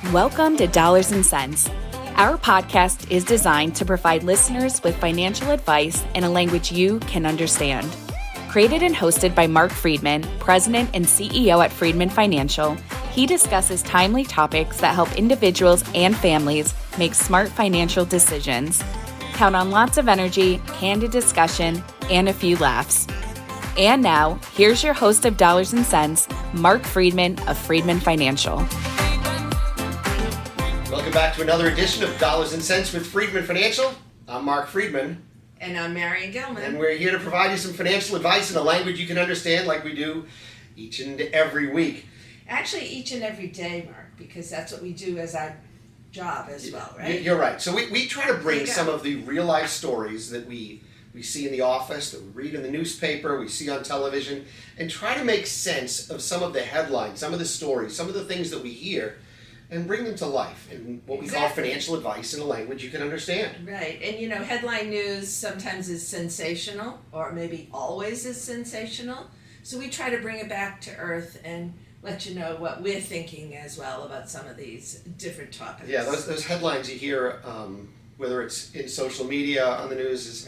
Welcome to Dollars and Cents. Our podcast is designed to provide listeners with financial advice in a language you can understand. Created and hosted by Marc Freedman, President and CEO at Freedman Financial, he discusses timely topics that help individuals and families make smart financial decisions. Count on lots of energy, candid discussion, and a few laughs. And now, here's your host of Dollars and Cents, Marc Freedman of Freedman Financial. Welcome back to another edition of Dollars and Cents with Freedman Financial. I'm Marc Freedman. And I'm Marian Gilman. And we're here to provide you some financial advice in a language you can understand like we do each and every week. Actually, each and every day, Mark, because that's what we do as our job as well, right? You're right. So we try to bring some of the real-life stories that we see in the office, that we read in the newspaper, we see on television, and try to make sense of some of the headlines, some of the stories, some of the things that we hear, and bring them to life in what we call financial advice in a language you can understand. Right. And you know, headline news sometimes is sensational, or maybe always is sensational. So we try to bring it back to earth and let you know what we're thinking as well about some of these different topics. Yeah, those headlines you hear, whether it's in social media, on the news,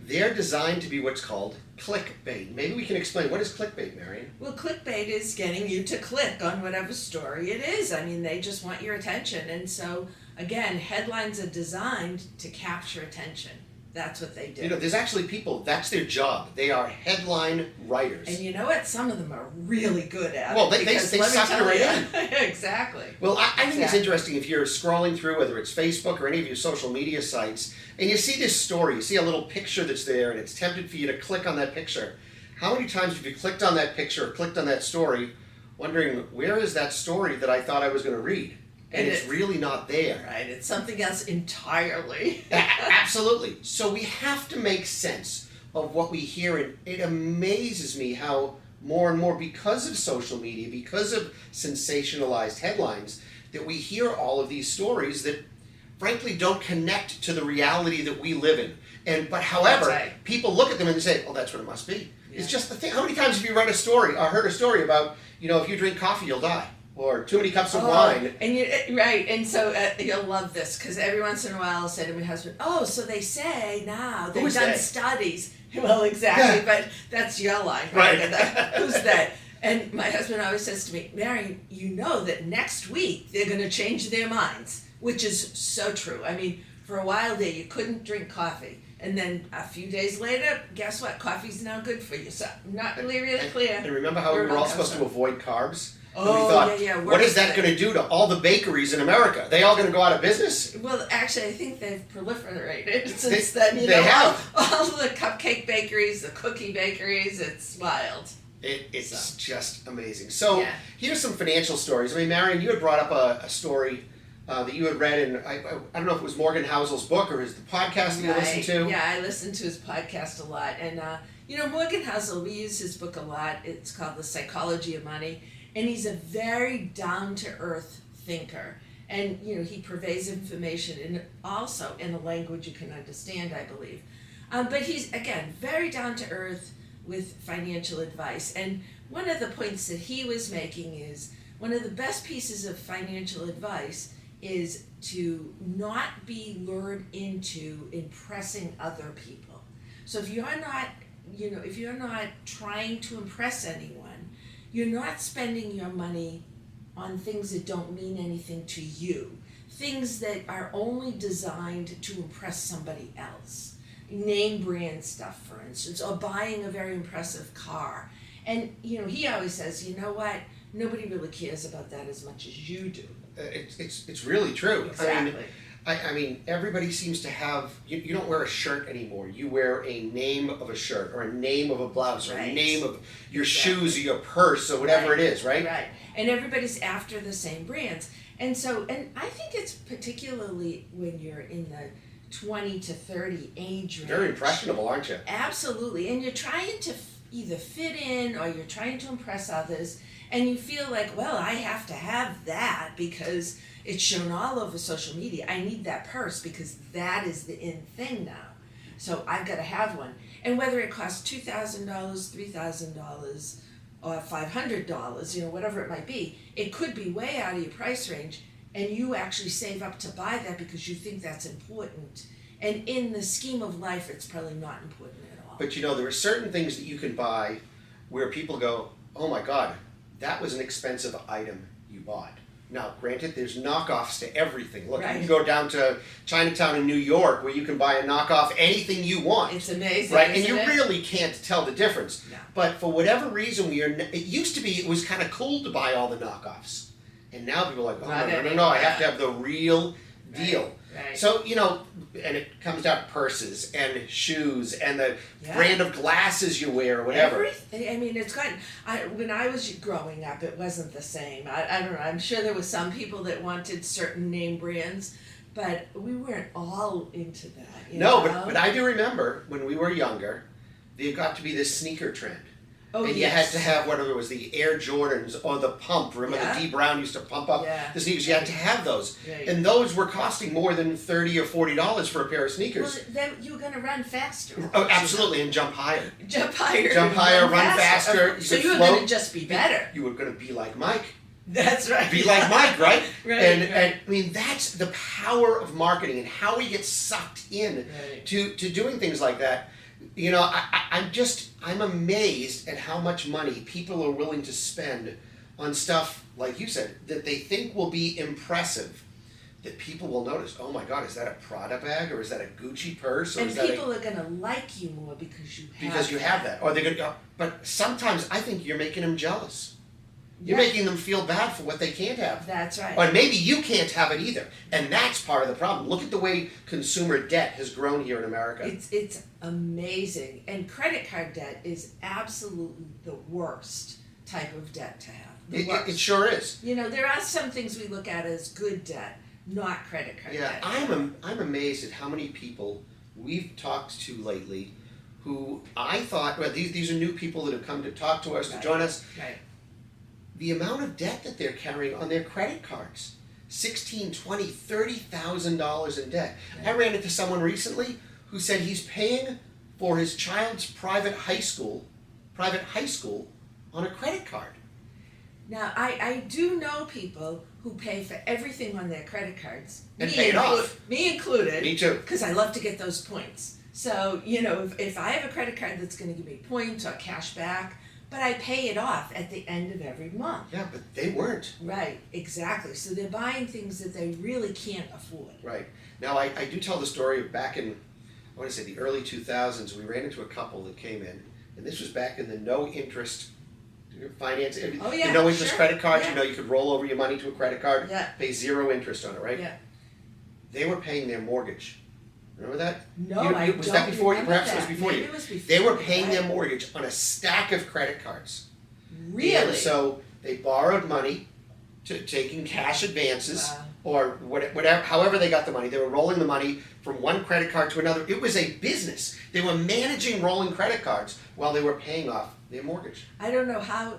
they're designed to be what's called clickbait. Maybe we can explain, what is clickbait, Marian? Well, clickbait is getting you to click on whatever story it is. I mean, they just want your attention. And so, again, headlines are designed to capture attention. That's what they do. You know, there's actually people, that's their job. They are headline writers. And you know what? Some of them are really good at it. Well, they suck it right in. Exactly. Well, I think it's interesting if you're scrolling through, whether it's Facebook or any of your social media sites, and you see this story, you see a little picture that's there, and it's tempted for you to click on that picture. How many times have you clicked on that picture or clicked on that story, wondering, where is that story that I thought I was going to read? And it's really not there. Right, it's something else entirely. Absolutely. So we have to make sense of what we hear, and it amazes me how more and more, because of social media, because of sensationalized headlines, that we hear all of these stories that frankly don't connect to the reality that we live in. But however, people look at them and say, oh, that's what it must be. Yeah. It's just the thing. How many times have you read a story or heard a story about, you know, if you drink coffee, you'll die? Or too many cups of wine. And so you'll love this, because every once in a while I'll say to my husband, oh, so they say now they've done studies. Well, exactly, but that's your line, right? Who's that? And my husband always says to me, Mary, you know that next week they're going to change their minds, which is so true. I mean, for a while there you couldn't drink coffee. And then a few days later, guess what? Coffee's now good for you. So not really clear. And remember how we were all supposed to avoid carbs? Oh, we thought, what is that going to do to all the bakeries in America? Are they all going to go out of business? Well, actually, I think they've proliferated since then. They have. All the cupcake bakeries, the cookie bakeries, it's wild. It's just amazing. So here's some financial stories. I mean, Marian, you had brought up a story that you had read, and I don't know if it was Morgan Housel's book or the podcast that you listened to. Yeah, I listened to his podcast a lot. And, you know, Morgan Housel, we use his book a lot. It's called The Psychology of Money. And he's a very down-to-earth thinker. And, you know, he purveys information and also in a language you can understand, I believe. But he's, again, very down-to-earth with financial advice. And one of the points that he was making is one of the best pieces of financial advice is to not be lured into impressing other people. So if you're not trying to impress anyone, you're not spending your money on things that don't mean anything to you, things that are only designed to impress somebody else. Name brand stuff, for instance, or buying a very impressive car. And, you know, he always says, you know what, nobody really cares about that as much as you do. It's really true. Exactly. I mean, everybody seems to have, you don't wear a shirt anymore. You wear a name of a shirt or a name of a blouse or a name of your shoes or your purse or whatever it is, right? Right. And everybody's after the same brands. And I think it's particularly when you're in the 20 to 30 age range. Very impressionable, aren't you? Absolutely. And you're trying to either fit in or you're trying to impress others. And you feel like, well, I have to have that because it's shown all over social media. I need that purse because that is the in thing now. So I've got to have one. And whether it costs $2,000, $3,000, or $500, you know, whatever it might be, it could be way out of your price range. and you actually save up to buy that because you think that's important. And in the scheme of life, it's probably not important at all. But there are certain things that you can buy where people go, oh my God, that was an expensive item you bought. Now, granted, there's knockoffs to everything. Look, Right. you can go down to Chinatown in New York where you can buy a knockoff anything you want. It's amazing, right? And isn't you it? really can't tell the difference. No. But for whatever reason, it used to be, it was kind of cool to buy all the knockoffs. And now people are like, oh, Not no, anymore. I have to have the real deal. Right. So, and it comes down to purses and shoes and the Yeah. brand of glasses you wear or whatever. Everything. I mean, it's gotten. When I was growing up, it wasn't the same. I don't know. I'm sure there was some people that wanted certain name brands, but we weren't all into that. No, but I do remember when we were younger, there got to be this sneaker trend. Oh, and yes. you had to have whatever it was, the Air Jordans or the pump. Remember Yeah. the D Brown used to pump up Yeah. the sneakers. You had to have those. Right. And those were costing more than $30 or $40 for a pair of Well, sneakers. then you were going to run faster. Oh, absolutely, and jump higher. Jump higher. Jump higher, run faster. faster. So could you were float. going to just be better. You were going to be like Mike. That's right. Be like Mike, right? Right, And right. I mean, that's the power of marketing and how we get sucked in Right. to doing things like that. I'm amazed at how much money people are willing to spend on stuff, like you said, that they think will be impressive, that people will notice, oh my God, is that a Prada bag or is that a Gucci purse? Or And is that people are going to like you more because you have that. Or they're going to, but sometimes I think you're making them jealous. You're Yeah. making them feel bad for what they can't have. That's right. Or maybe you can't have it either. And that's part of the problem. Look at the way consumer debt has grown here in America. It's amazing. And credit card debt is absolutely the worst type of debt to have. The worst. It sure is. There are some things we look at as good debt, not credit card Yeah, debt. I'm amazed at how many people we've talked to lately who I thought, well, these are new people that have come to talk to us, to join us. Right. The amount of debt that they're carrying on their credit cards, $16,000, $20,000, $30,000 in debt. I ran into someone recently who said he's paying for his child's private high school on a credit card. Now, I do know people who pay for everything on their credit cards. And pay it off. Me included. Me too. Because I love to get those points. So, if I have a credit card that's going to give me points or cash back, but I pay it off at the end of every month. Yeah, but they weren't. Right, exactly. So they're buying things that they really can't afford. Right. Now, I do tell the story of back in, I want to say the early 2000s, we ran into a couple that came in, and this was back in the no-interest finance, Oh, yeah, the no-interest sure. credit cards, Yeah. you could roll over your money to a credit card, Yeah. pay 0 interest on it, right? Yeah. They were paying their mortgage. Remember that? No, I was that before you? remember Perhaps that. it was before Maybe you. it was before They were me, paying their right. mortgage on a stack of credit cards. Really? And so they borrowed money, taking cash advances, Wow. or whatever, however they got the money. They were rolling the money from one credit card to another. It was a business. They were managing rolling credit cards while they were paying off their mortgage. I don't know how.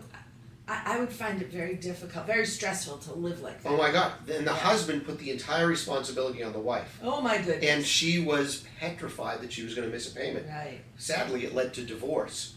I would find it very difficult, very stressful to live like that. Oh my God. And the Yeah. husband put the entire responsibility on the wife. Oh my goodness. And she was petrified that she was going to miss a payment. Right. Sadly, it led to divorce.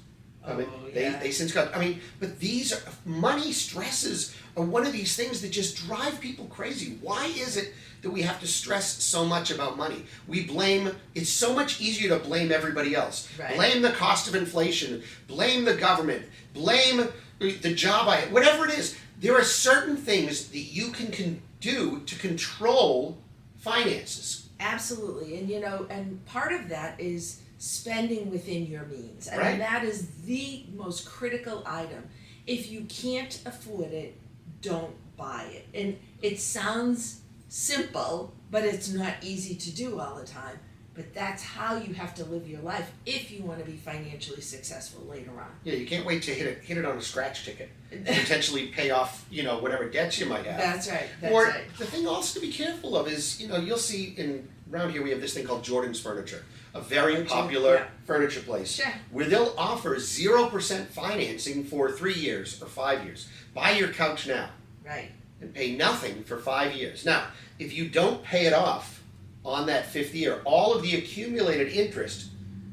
I mean, Oh, they, yeah. they since got, but these are, money stresses are one of these things that just drive people crazy. Why is it that we have to stress so much about money? It's so much easier to blame everybody else. Right. Blame the cost of inflation, blame the government, blame the job whatever it is. There are certain things that you can do to control finances. Absolutely. And part of that is spending within your means. I Right. mean, that is the most critical item. If you can't afford it, don't buy it. And it sounds simple, but it's not easy to do all the time. But that's how you have to live your life if you want to be financially successful later on. Yeah, you can't wait to hit it on a scratch ticket and potentially pay off, whatever debts you might have. That's right. That's Or right. the thing also to be careful of is, you'll see around here we have this thing called Jordan's Furniture, a very popular Yeah. furniture place, Sure. where they'll offer 0% financing for 3 years or 5 years. Buy your couch now Right. and pay nothing for 5 years. Now, if you don't pay it off on that 5th year, all of the accumulated interest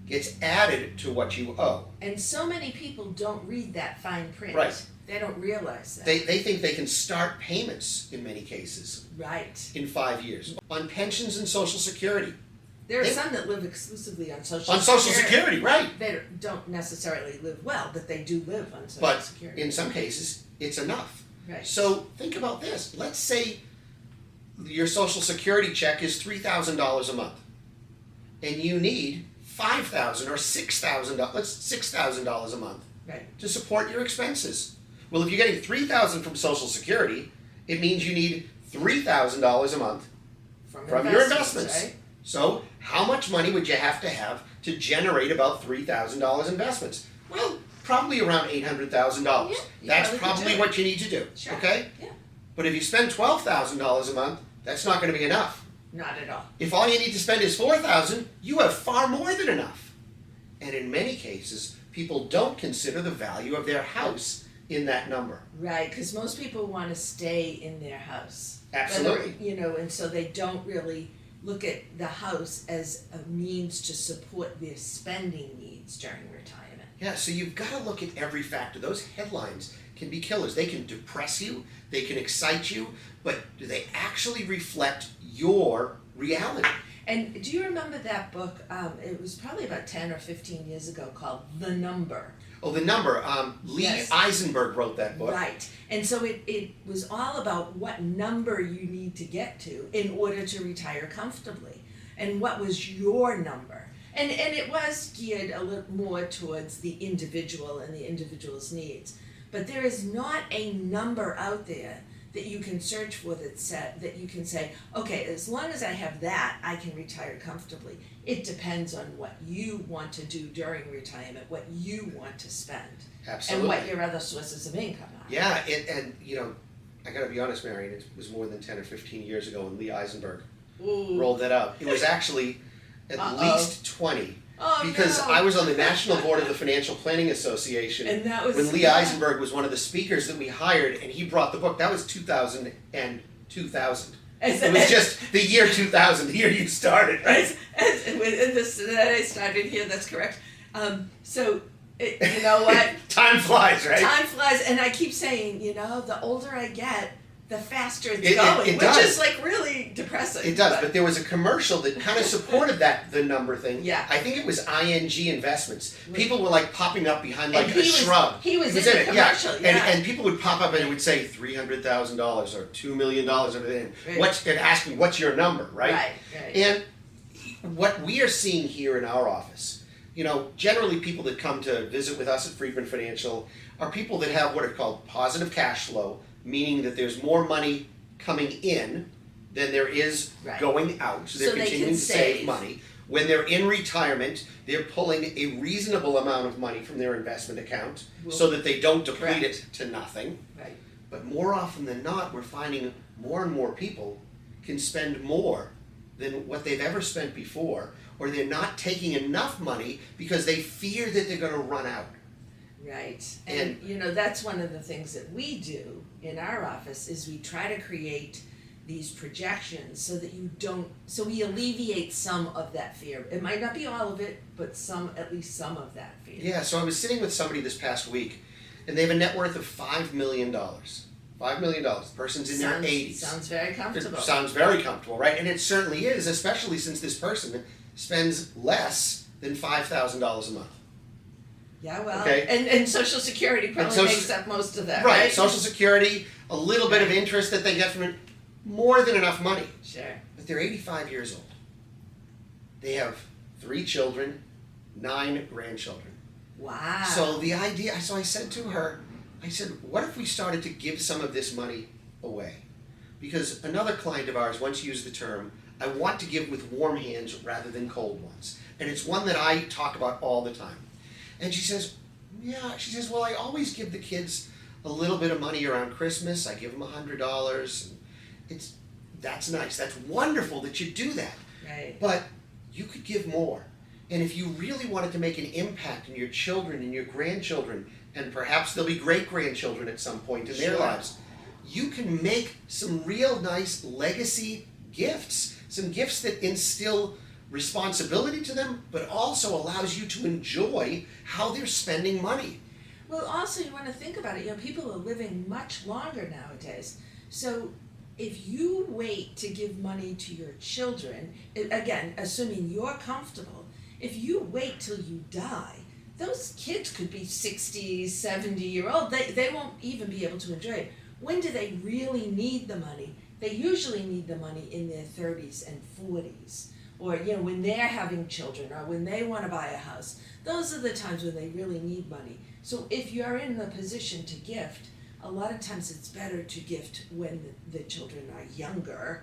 gets added to what you owe. And so many people don't read that fine print. Right. They don't realize that. They think they can start payments in many cases Right. in 5 years. On pensions and Social Security. There are some that live exclusively on Social Security. On Social Security, right. They don't necessarily live well, but they do live on Social But Security. in some cases, it's enough. Right. So think about this. Let's say your Social Security check is $3,000 a month, and you need $5,000 or $6,000. Let's $6,000 a month Right. to support your expenses. Well, if you're getting $3,000 from Social Security, it means you need $3,000 a month from your investments. Right? So how much money would you have to generate about $3,000 investments? Well, probably around $800,000. Yeah, That's probably what you need to do. Sure. Okay? Yeah. But if you spend $12,000 a month, that's not going to be enough. Not at all. If all you need to spend is $4,000, you have far more than enough. And in many cases, people don't consider the value of their house in that number. Right, because most people want to stay in their house. Absolutely. And so they don't really look at the house as a means to support their spending needs during retirement. Yeah, so you've got to look at every factor. Those headlines can be killers. They can depress you, they can excite you, but do they actually reflect your reality? And do you remember that book? It was probably about 10 or 15 years ago, called The Number. Oh, The Number. Lee Yes. Eisenberg wrote that book. Right. And so it was all about what number you need to get to in order to retire comfortably. And what was your number. And it was geared a little more towards the individual and the individual's needs. But there is not a number out there that you can search for that you can say, okay, as long as I have that, I can retire comfortably. It depends on what you want to do during retirement, what you want to spend. Absolutely. And what your other sources of income are. Yeah, and I got to be honest, Marion, it was more than 10 or 15 years ago when Lee Eisenberg Ooh. rolled that out. It was actually at least 20. Oh, Because no. I was on the national board of the Financial Planning Association And that was when Lee Eisenberg was one of the speakers that we hired, and he brought the book. That was 2000 and 2000. It was just the year 2000, the year you started, right? That I started here, that's correct. You know what? Time flies, right? Time flies, and I keep saying, the older I get, the faster it's It going, which does. is like really depressing. It does, but there was a commercial that kind of supported the number thing. Yeah. I think it was ING Investments. People were like popping up behind like And a shrub. He was It in the it, commercial, yeah. And people would pop up and it would say $300,000 or $2 million or everything. Right. And ask me, what's your number, right? Right. And what we are seeing here in our office, generally people that come to visit with us at Freedman Financial are people that have what are called positive cash flow, meaning that there's more money coming in than there is Right. going out. So they're So they continuing can to save save. money. When they're in retirement, they're pulling a reasonable amount of money from their investment account so that they don't deplete it to nothing. Right. But more often than not, we're finding more and more people can spend more than what they've ever spent before, or they're not taking enough money because they fear that they're going to run out. Right. And that's one of the things that we do in our office is we try to create these projections so that so we alleviate some of that fear. It might not be all of it, but at least some of that fear. Yeah, so I was sitting with somebody this past week, and they have a net worth of $5 million. $5 million. The person's in their 80s. Sounds very comfortable. It sounds very comfortable, right? And it certainly is, especially since this person spends less than $5,000 a month. Yeah, well, Okay. and Social Security probably makes up most of that, Right, right? Social Security, a little bit of interest that they get from it, more than enough money. Sure. But they're 85 years old. They have 3 children, 9 grandchildren. Wow. So I said to her, what if we started to give some of this money away? Because another client of ours once used the term, I want to give with warm hands rather than cold ones. And it's one that I talk about all the time. And she says, well, I always give the kids a little bit of money around Christmas. I give them $100. That's nice. That's wonderful that you do that. Right. But you could give more. And if you really wanted to make an impact in your children and your grandchildren, and perhaps there'll be great-grandchildren at some point in their lives, you can make some real nice legacy gifts. Some gifts that instill responsibility to them, but also allows you to enjoy how they're spending money. Well, also you want to think about it. You know, people are living much longer nowadays. So if you wait to give money to your children, again, assuming you're comfortable, if you wait till you die, those kids could be 60, 70-year-old. They won't even be able to enjoy it. When do they really need the money? They usually need the money in their 30s and 40s. Or, you know, when they're having children or when they want to buy a house. Those are the times when they really need money. So if you're in the position to gift, a lot of times it's better to gift when the children are younger,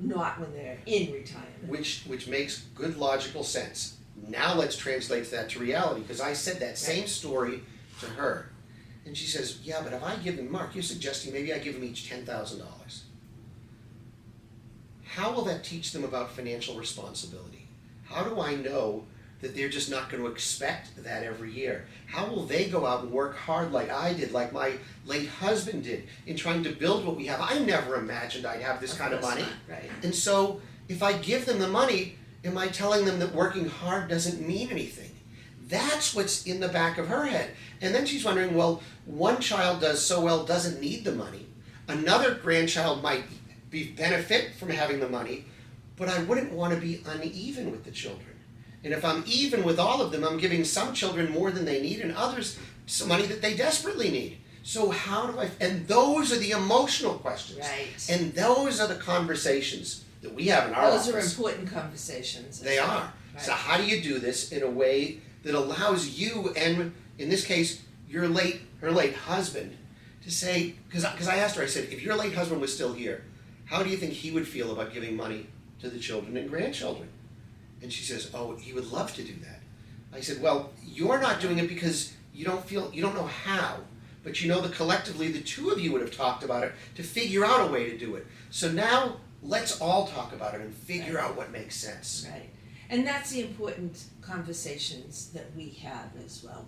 not when they're in retirement. Which makes good logical sense. Now let's translate that to reality, because I said that same story to her. And she says, yeah, but if I give them, Mark, you're suggesting maybe I give them each $10,000. How will that teach them about financial responsibility? How do I know that they're just not going to expect that every year? How will they go out and work hard like I did, like my late husband did, in trying to build what we have? I never imagined I'd have this kind of money. Right. And so if I give them the money, am I telling them that working hard doesn't mean anything? That's what's in the back of her head. And then she's wondering, well, one child does so well, doesn't need the money. Another grandchild might benefit from having the money, but I wouldn't want to be uneven with the children. And if I'm even with all of them, I'm giving some children more than they need and others some money that they desperately need. So how do I, and those are the emotional questions. Right. And those are the conversations that we have in our office. Those are important conversations. They are. Right. So how do you do this in a way that allows you, and in this case, her late husband, to say, because I asked her, I said, if your late husband was still here, how do you think he would feel about giving money to the children and grandchildren? And she says, oh, he would love to do that. I said, well, you're not doing it because you don't know how, but you know that collectively the two of you would have talked about it to figure out a way to do it. So now let's all talk about it and figure out what makes sense. Right. And that's the important conversations that we have as well.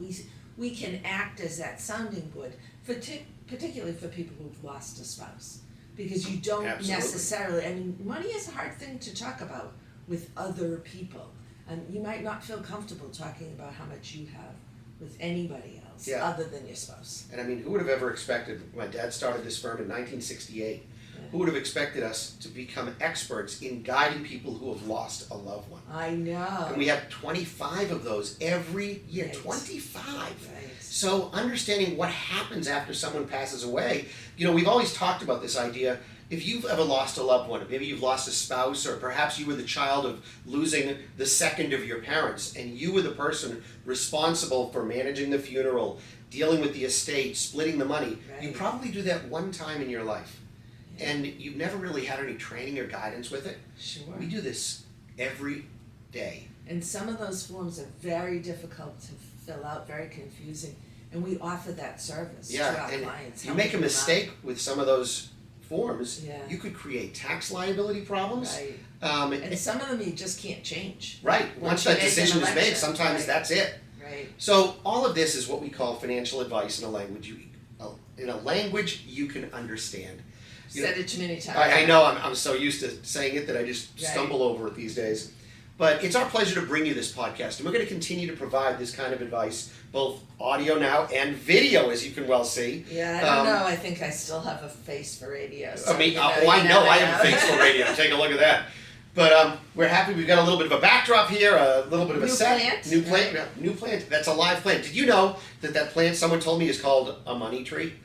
We can act as that sounding board, particularly for people who've lost a spouse. Because you don't necessarily, I mean, money is a hard thing to talk about with other people. And you might not feel comfortable talking about how much you have with anybody else other than your spouse. And I mean, who would have ever expected, my dad started this firm in 1968, who would have expected us to become experts in guiding people who have lost a loved one? I know. And we have 25 of those every year, Right. 25. Right. So understanding what happens after someone passes away, you know, we've always talked about this idea, if you've ever lost a loved one, maybe you've lost a spouse, or perhaps you were the child of losing the second of your parents, and you were the person responsible for managing the funeral, dealing with the estate, splitting the money, Right. you probably do that one time in your life. And you've never really had any training or guidance with it. Sure. We do this every day. And some of those forms are very difficult to fill out, very confusing, and we offer that service to our clients. You make a mistake with some of those forms, Yeah. you could create tax liability problems. Right. And some of them you just can't change. right, once you that make an decision is made, election. sometimes Right. that's it. Right. So all of this is what we call financial advice in a language you can understand. You Said know, it too many times. I know I'm so used to saying it that I just Right. stumble over it these days. But it's our pleasure to bring you this podcast, and we're going to continue to provide this kind of advice, both audio now and video, as you can well see. Yeah, I don't know. I think I still have a face for radio. So I mean, you I know I never have a face for radio. Take a look at that. But we're happy. We've got a little bit of a backdrop here, a little bit of a set. New plant. Right. New plant. That's a live plant. Did you know that plant, someone told me, is called a money tree?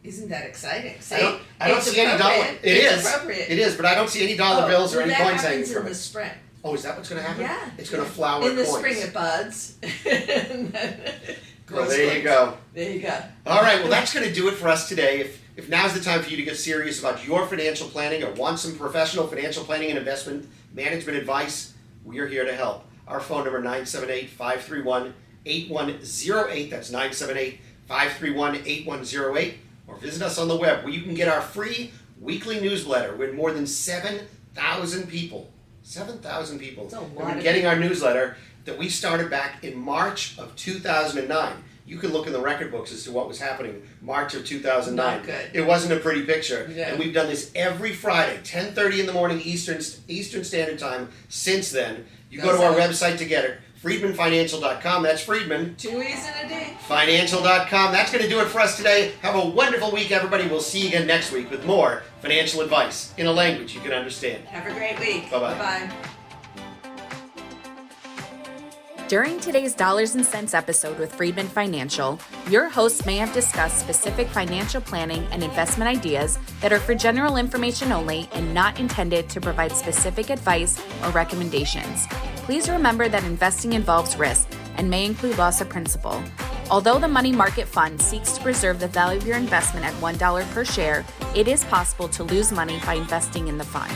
Isn't that exciting? See, I don't see any dollar. It's appropriate. It is, but I don't see any dollar bills or any coins hanging from from it. In it. the spring. Oh, is that what's going to happen? Yeah. It's going to flower in the coins. spring it buds. And then Well, grows there you coins. go. There you go. All right, well, that's going to do it for us today. If now's the time for you to get serious about your financial planning or want some professional financial planning and investment management advice, we are here to help. Our phone number, 978-531-8108. That's 978-531-8108. Or visit us on the web, where you can get our free weekly newsletter with more than 7,000 people. 7,000 people That's a lot have been of getting people. our newsletter that we started back in March of 2009. You can look in the record books as to what was happening March of 2009. Not good. It wasn't a pretty picture. Yeah. And we've done this every Friday, 10:30 in the morning Eastern Standard Time since then. You go to our website to get it. FreedmanFinancial.com. That's Freedman. 2 E's in a day. Financial.com. That's going to do it for us today. Have a wonderful week, everybody. We'll see you again next week with more financial advice in a language you can understand. Have a great week. Bye-bye. Bye-bye. During today's Dollars and Cents episode with Freedman Financial, your hosts may have discussed specific financial planning and investment ideas that are for general information only and not intended to provide specific advice or recommendations. Please remember that investing involves risk and may include loss of principal. Although the money market fund seeks to preserve the value of your investment at $1 per share, it is possible to lose money by investing in the fund.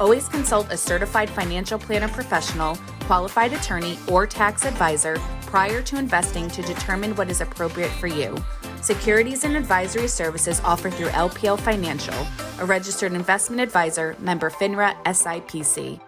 Always consult a certified financial planner professional, qualified attorney, or tax advisor prior to investing to determine what is appropriate for you. Securities and advisory services offered through LPL Financial, a registered investment advisor, member FINRA SIPC.